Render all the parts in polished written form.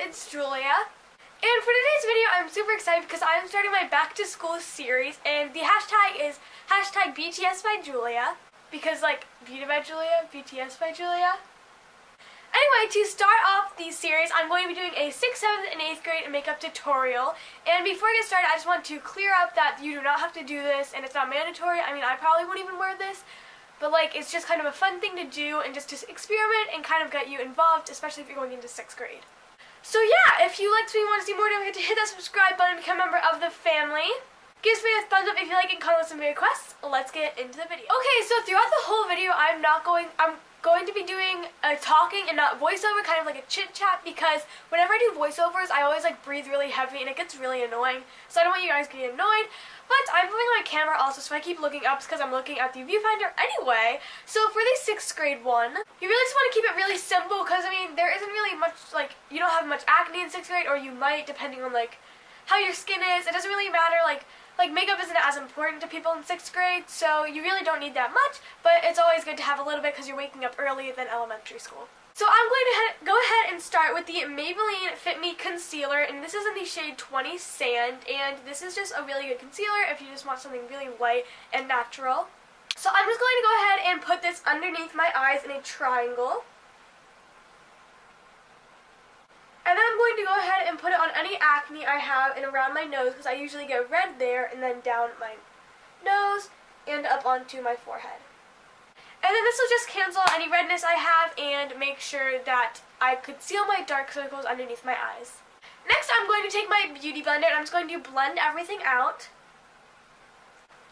it's Julia. And for today's video, I'm super excited because I'm starting my back to school series, and the hashtag is hashtag BTS by Julia, because like Beauty by Julia, BTS by Julia. Anyway, to start off the series, I'm going to be doing a 6th, 7th, and 8th grade makeup tutorial. And before I get started, I just want to clear up that you do not have to do this, and it's not mandatory. I mean, I probably won't even wear this, but like, it's just kind of a fun thing to do and just to experiment and kind of get you involved, especially if you're going into 6th grade. So yeah, if you liked me and want to see more, don't forget to hit that subscribe button and become a member of the family. Give this video a thumbs up if you like it and comment some requests. Let's get into the video. Okay, so throughout the whole video, I'm going to be doing a talking and not voiceover, kind of like a chit chat, because whenever I do voiceovers, I always like breathe really heavy and it gets really annoying. So I don't want you guys getting annoyed. But I'm moving my camera also, so I keep looking up because I'm looking at the viewfinder anyway. So for the 6th grade one, you really just want to keep it really simple because, I mean, there isn't really much, like, you don't have much acne in 6th grade, or you might, depending on, like, how your skin is. It doesn't really matter, like makeup isn't as important to people in 6th grade, so you really don't need that much, but it's always good to have a little bit because you're waking up earlier than elementary school. So I'm going to go ahead and start with the Maybelline Fit Me Concealer, and this is in the shade 20 Sand, and this is just a really good concealer if you just want something really light and natural. So I'm just going to go ahead and put this underneath my eyes in a triangle. And then I'm going to go ahead and put it on any acne I have and around my nose, because I usually get red there, and then down my nose and up onto my forehead. And then this will just cancel any redness I have and make sure that I conceal my dark circles underneath my eyes. Next, I'm going to take my beauty blender and I'm just going to blend everything out.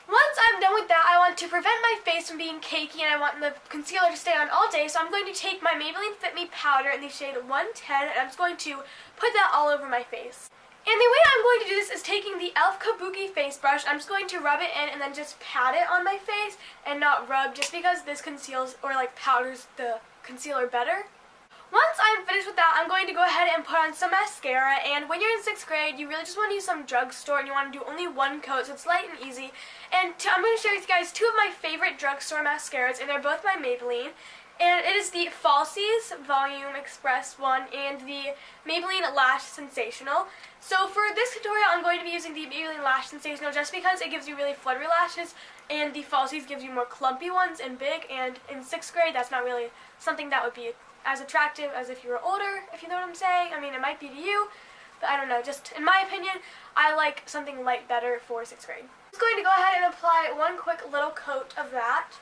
Once I'm done with that, I want to prevent my face from being cakey and I want the concealer to stay on all day, so I'm going to take my Maybelline Fit Me powder in the shade 110 and I'm just going to put that all over my face. And the way I'm going to do this is taking the e.l.f. Kabuki face brush. I'm just going to rub it in and then just pat it on my face and not rub, just because this conceals or like powders the concealer better. Once I'm finished with that, I'm going to go ahead and put on some mascara, and when you're in 6th grade, you really just want to use some drugstore and you want to do only one coat, so it's light and easy. And I'm going to share with you guys two of my favorite drugstore mascaras, and they're both by Maybelline. And it is the Falsies Volume Express one and the Maybelline Lash Sensational. So for this tutorial, I'm going to be using the Maybelline Lash Sensational just because it gives you really fluttery lashes, and the Falsies gives you more clumpy ones and big, and in 6th grade, that's not really something that would be as attractive as if you were older, if you know what I'm saying. I mean, it might be to you, but I don't know. Just in my opinion, I like something light better for 6th grade. I'm just going to go ahead and apply one quick little coat of that.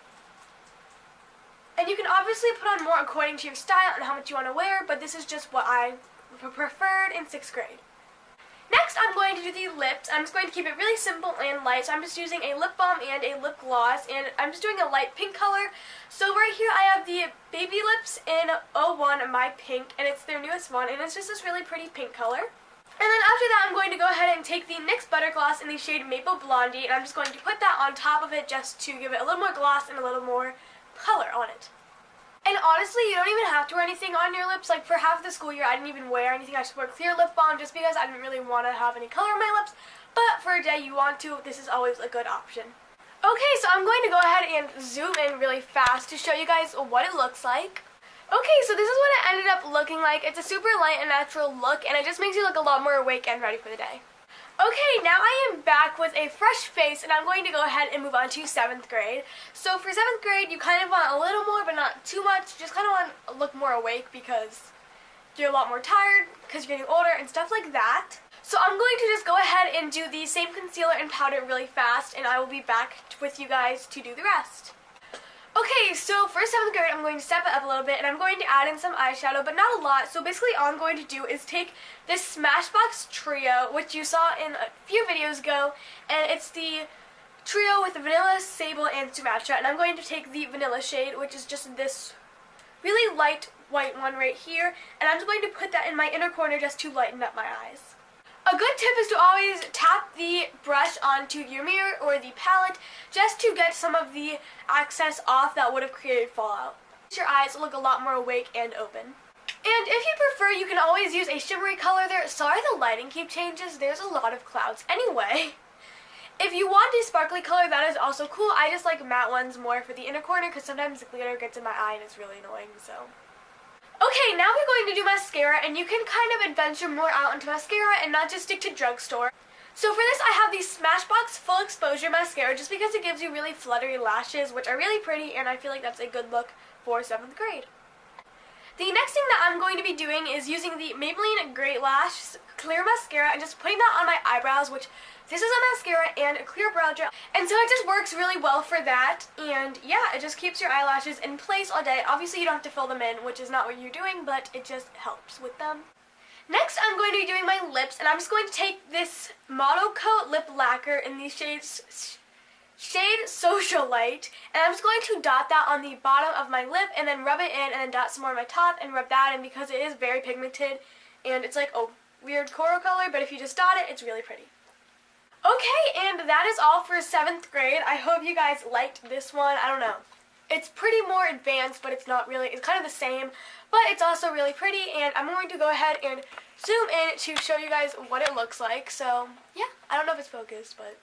And you can obviously put on more according to your style and how much you want to wear, but this is just what I preferred in 6th grade. Next, I'm going to do the lips. I'm just going to keep it really simple and light, so I'm just using a lip balm and a lip gloss, and I'm just doing a light pink color. So right here I have the Baby Lips in 01 My Pink, and it's their newest one, and it's just this really pretty pink color. And then after that, I'm going to go ahead and take the NYX Butter Gloss in the shade Maple Blondie, and I'm just going to put that on top of it just to give it a little more gloss and a little more color on it. And honestly, you don't even have to wear anything on your lips. Like for half the school year, I didn't even wear anything. I just wore clear lip balm just because I didn't really want to have any color on my lips. But for a day you want to, this is always a good option. Okay, so I'm going to go ahead and zoom in really fast to show you guys what it looks like. Okay, so this is what it ended up looking like. It's a super light and natural look, and it just makes you look a lot more awake and ready for the day. Okay, now I am back with a fresh face, and I'm going to go ahead and move on to 7th grade. So for 7th grade, you kind of want a little more, but not too much. You just kind of want to look more awake because you're a lot more tired because you're getting older and stuff like that. So I'm going to just go ahead and do the same concealer and powder really fast, and I will be back with you guys to do the rest. Okay, so for 7th grade, I'm going to step it up a little bit, and I'm going to add in some eyeshadow, but not a lot. So basically all I'm going to do is take this Smashbox Trio, which you saw in a few videos ago, and it's the trio with Vanilla, Sable, and Sumatra, and I'm going to take the Vanilla shade, which is just this really light white one right here, and I'm just going to put that in my inner corner just to lighten up my eyes. A good tip is to always tap the brush onto your mirror or the palette just to get some of the excess off that would have created fallout. Your eyes look a lot more awake and open. And if you prefer, you can always use a shimmery color there. Sorry the lighting keep changes, there's a lot of clouds. Anyway, if you want a sparkly color, that is also cool. I just like matte ones more for the inner corner because sometimes the glitter gets in my eye and it's really annoying, so. Okay, now we're going to do mascara, and you can kind of adventure more out into mascara and not just stick to drugstore. So for this, I have the Smashbox Full Exposure Mascara just because it gives you really fluttery lashes, which are really pretty, and I feel like that's a good look for 7th grade. The next thing that I'm going to be doing is using the Maybelline Great Lash Clear Mascara and just putting that on my eyebrows, which this is a mascara and a clear brow gel. And so it just works really well for that, and yeah, it just keeps your eyelashes in place all day. Obviously you don't have to fill them in, which is not what you're doing, but it just helps with them. Next, I'm going to be doing my lips, and I'm just going to take this Model Coat Lip Lacquer in the shade Socialite, and I'm just going to dot that on the bottom of my lip and then rub it in and then dot some more on my top and rub that in because it is very pigmented and it's like a weird coral color, but if you just dot it, it's really pretty. Okay, and that is all for 7th grade. I hope you guys liked this one. I don't know. It's pretty more advanced, but it's not really. It's kind of the same, but it's also really pretty, and I'm going to go ahead and zoom in to show you guys what it looks like. So, yeah, I don't know if it's focused, but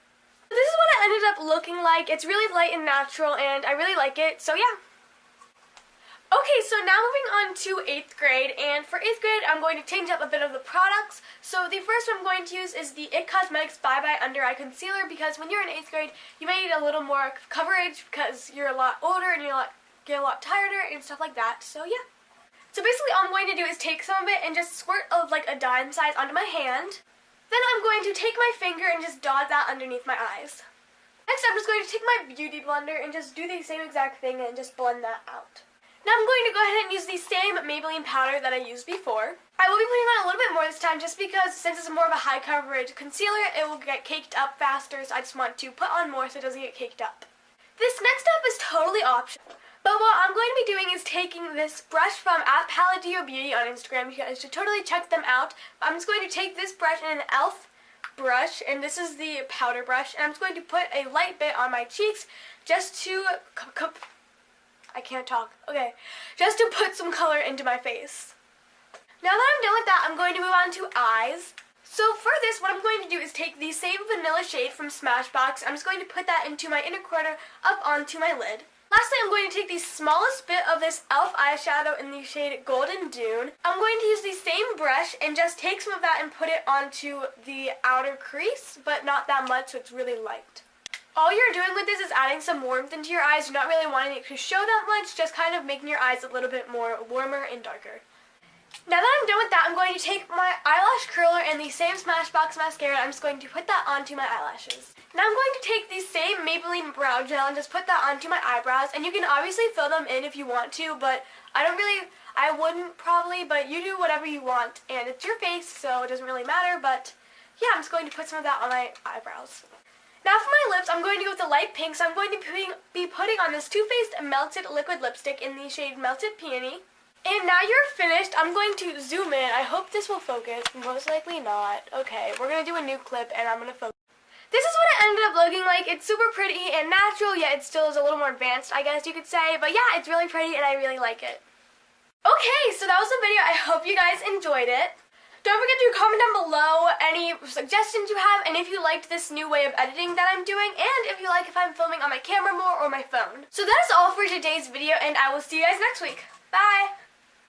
this is what it ended up looking like. It's really light and natural, and I really like it, so yeah. Okay, so now moving on to 8th grade, and for 8th grade, I'm going to change up a bit of the products. So the first one I'm going to use is the IT Cosmetics Bye Bye Under Eye Concealer, because when you're in 8th grade, you may need a little more coverage because you're a lot older and get a lot tireder and stuff like that, so yeah. So basically all I'm going to do is take some of it and just squirt of like a dime size onto my hand. Then I'm going to take my finger and just dot that underneath my eyes. Next, I'm just going to take my beauty blender and just do the same exact thing and just blend that out. Now I'm going to go ahead and use the same Maybelline powder that I used before. I will be putting on a little bit more this time just because since it's more of a high coverage concealer, it will get caked up faster, so I just want to put on more so it doesn't get caked up. This next step is totally optional, but what I'm going to be doing is taking this brush from @PaletteDioBeauty on Instagram. You guys should totally check them out. I'm just going to take this brush and an e.l.f. brush, and this is the powder brush, and I'm just going to put a light bit on my cheeks just to I can't talk. Okay. Just to put some color into my face. Now that I'm done with that, I'm going to move on to eyes. So for this, what I'm going to do is take the same vanilla shade from Smashbox. I'm just going to put that into my inner corner up onto my lid. Lastly, I'm going to take the smallest bit of this e.l.f. eyeshadow in the shade Golden Dune. I'm going to use the same brush and just take some of that and put it onto the outer crease, but not that much, so it's really light. All you're doing with this is adding some warmth into your eyes. You're not really wanting it to show that much, just kind of making your eyes a little bit more warmer and darker. Now that I'm done with that, I'm going to take my eyelash curler and the same Smashbox mascara. I'm just going to put that onto my eyelashes. Now I'm going to take the same Maybelline brow gel and just put that onto my eyebrows. And you can obviously fill them in if you want to, but I wouldn't probably, but you do whatever you want. And it's your face, so it doesn't really matter, but yeah, I'm just going to put some of that on my eyebrows. Now for my lips, I'm going to go with the light pink, so I'm going to be putting on this Too Faced Melted Liquid Lipstick in the shade Melted Peony. And now you're finished. I'm going to zoom in. I hope this will focus. Most likely not. Okay, we're going to do a new clip, and I'm going to focus. This is what it ended up looking like. It's super pretty and natural, yet it still is a little more advanced, I guess you could say. But yeah, it's really pretty, and I really like it. Okay, so that was the video. I hope you guys enjoyed it. Don't forget to comment down below any suggestions you have, and if you liked this new way of editing that I'm doing, and if you like if I'm filming on my camera more or my phone. So that is all for today's video, and I will see you guys next week. Bye!